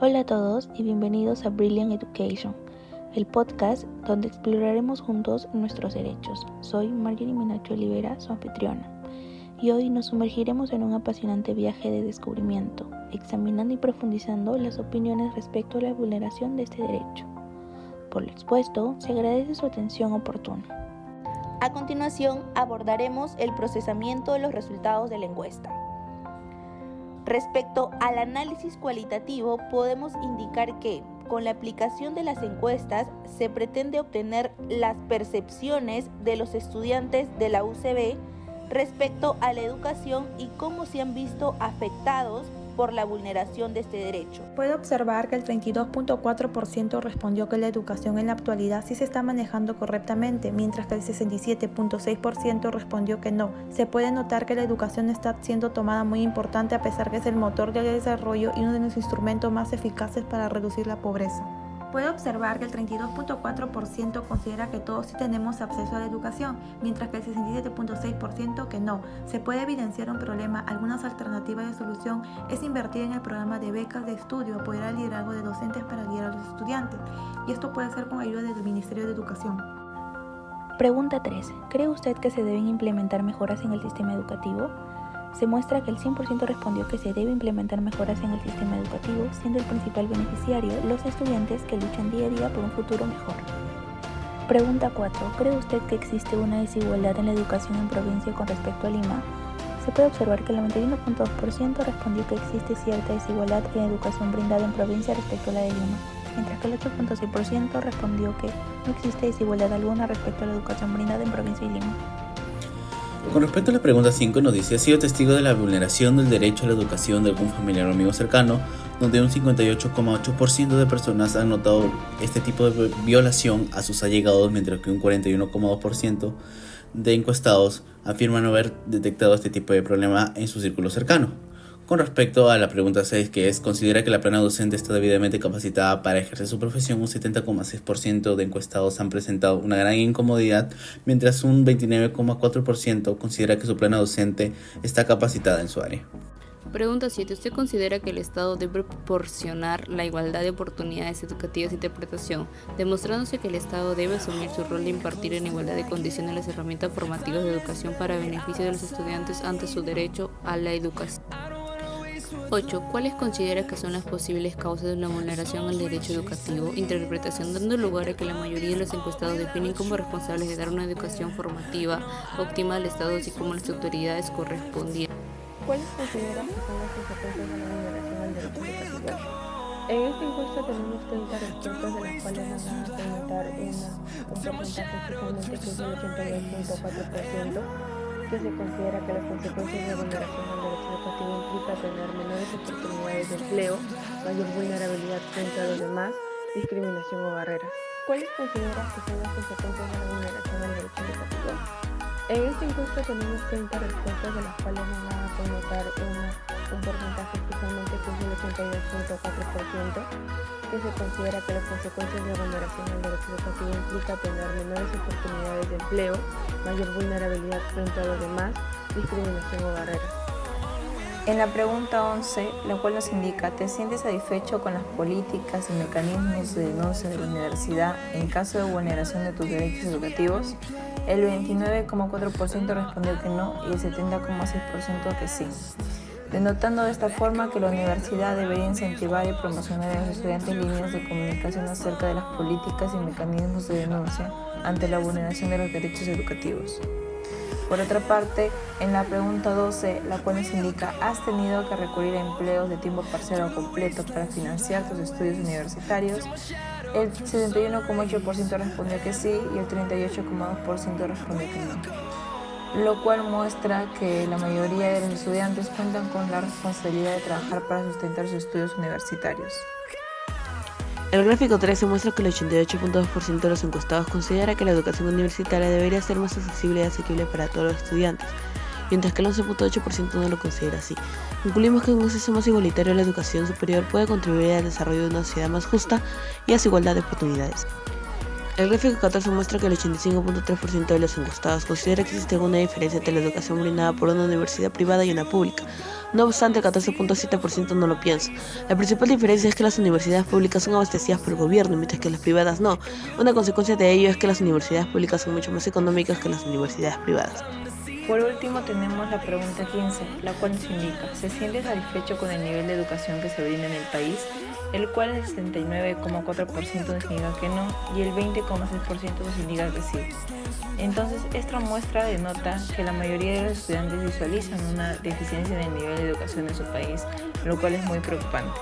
Hola a todos y bienvenidos a Brilliant Education, el podcast donde exploraremos juntos nuestros derechos. Soy Marjorie Minacho Olivera, su anfitriona, y hoy nos sumergiremos en un apasionante viaje de descubrimiento, examinando y profundizando las opiniones respecto a la vulneración de este derecho. Por lo expuesto, se agradece su atención oportuna. A continuación, abordaremos el procesamiento de los resultados de la encuesta. Respecto al análisis cualitativo, podemos indicar que, con la aplicación de las encuestas, se pretende obtener las percepciones de los estudiantes de la UCB respecto a la educación y cómo se han visto afectados por la vulneración de este derecho. Puede observar que el 32.4% respondió que la educación en la actualidad sí se está manejando correctamente, mientras que el 67.6% respondió que no. Se puede notar que la educación está siendo tomada muy importante a pesar que es el motor del desarrollo y uno de los instrumentos más eficaces para reducir la pobreza. Puede observar que el 32.4% considera que todos sí tenemos acceso a la educación, mientras que el 67.6% que no. Se puede evidenciar un problema. Algunas alternativas de solución es invertir en el programa de becas de estudio, apoyar el liderazgo de docentes para guiar a los estudiantes, y esto puede ser con ayuda del Ministerio de Educación. Pregunta 3. ¿Cree usted que se deben implementar mejoras en el sistema educativo? Se muestra que el 100% respondió que se debe implementar mejoras en el sistema educativo, siendo el principal beneficiario los estudiantes que luchan día a día por un futuro mejor. Pregunta 4. ¿Cree usted que existe una desigualdad en la educación en provincia con respecto a Lima? Se puede observar que el 91.2% respondió que existe cierta desigualdad en la educación brindada en provincia respecto a la de Lima, mientras que el 8.6% respondió que no existe desigualdad alguna respecto a la educación brindada en provincia y Lima. Con respecto a la pregunta 5 nos dice: ¿ha sido testigo de la vulneración del derecho a la educación de algún familiar o amigo cercano? Donde un 58.8% de personas han notado este tipo de violación a sus allegados, mientras que un 41.2% de encuestados afirman no haber detectado este tipo de problema en su círculo cercano. Con respecto a la pregunta 6, que es: ¿considera que la plana docente está debidamente capacitada para ejercer su profesión? Un 70.6% de encuestados han presentado una gran incomodidad, mientras un 29.4% considera que su plana docente está capacitada en su área. Pregunta 7. ¿Usted considera que el Estado debe proporcionar la igualdad de oportunidades educativas e interpretación, demostrándose que el Estado debe asumir su rol de impartir en igualdad de condiciones las herramientas formativas de educación para beneficio de los estudiantes ante su derecho a la educación? 8. ¿Cuáles considera que son las posibles causas de la vulneración al derecho educativo? Interpretación, dando lugar a que la mayoría de los encuestados definen como responsables de dar una educación formativa óptima al Estado, así como las autoridades correspondientes. ¿Cuáles consideran que son las consecuencias de la vulneración al derecho educativo? En esta encuesta tenemos 30 respuestas, de las cuales nos van a preguntar un porcentaje especialmente que es el 82.4%, que se considera que las consecuencias de la vulneración al derecho educativo implica tener menores oportunidades de empleo, mayor vulnerabilidad frente a los demás, discriminación o barreras. ¿Cuáles consideran que son las consecuencias de la vulneración al derecho educativo? En esta encuesta tenemos 30 respuestas, de las cuales nos van a connotar un porcentaje especialmente que es el 82.4%, que se considera que las consecuencias de la vulneración al derecho educativo implica tener menores oportunidades de empleo, mayor vulnerabilidad frente a los demás, discriminación o barreras. En la pregunta 11, la cual nos indica: ¿te sientes satisfecho con las políticas y mecanismos de denuncia de la universidad en caso de vulneración de tus derechos educativos? El 29.4% respondió que no y el 70.6% que sí, denotando de esta forma que la universidad debería incentivar y promocionar a los estudiantes líneas de comunicación acerca de las políticas y mecanismos de denuncia ante la vulneración de los derechos educativos. Por otra parte, en la pregunta 12, la cual nos indica: ¿has tenido que recurrir a empleos de tiempo parcial o completo para financiar tus estudios universitarios? El 71.8% respondió que sí y el 38.2% respondió que no, lo cual muestra que la mayoría de los estudiantes cuentan con la responsabilidad de trabajar para sustentar sus estudios universitarios. El gráfico 13 muestra que el 88.2% de los encuestados considera que la educación universitaria debería ser más accesible y asequible para todos los estudiantes, mientras que el 11.8% no lo considera así. Concluimos que un acceso más igualitario a la educación superior puede contribuir al desarrollo de una sociedad más justa y a su igualdad de oportunidades. El gráfico 14 muestra que el 85.3% de los encuestados considera que existe alguna diferencia entre la educación brindada por una universidad privada y una pública. No obstante, el 14.7% no lo piensa. La principal diferencia es que las universidades públicas son abastecidas por el gobierno, mientras que las privadas no. Una consecuencia de ello es que las universidades públicas son mucho más económicas que las universidades privadas. Por último tenemos la pregunta 15, la cual nos indica, ¿se siente satisfecho con el nivel de educación que se brinda en el país? El cual el 79,4% nos indica que no y el 20,6% nos indica que sí. Entonces, esta muestra denota que la mayoría de los estudiantes visualizan una deficiencia en el nivel de educación de su país, lo cual es muy preocupante.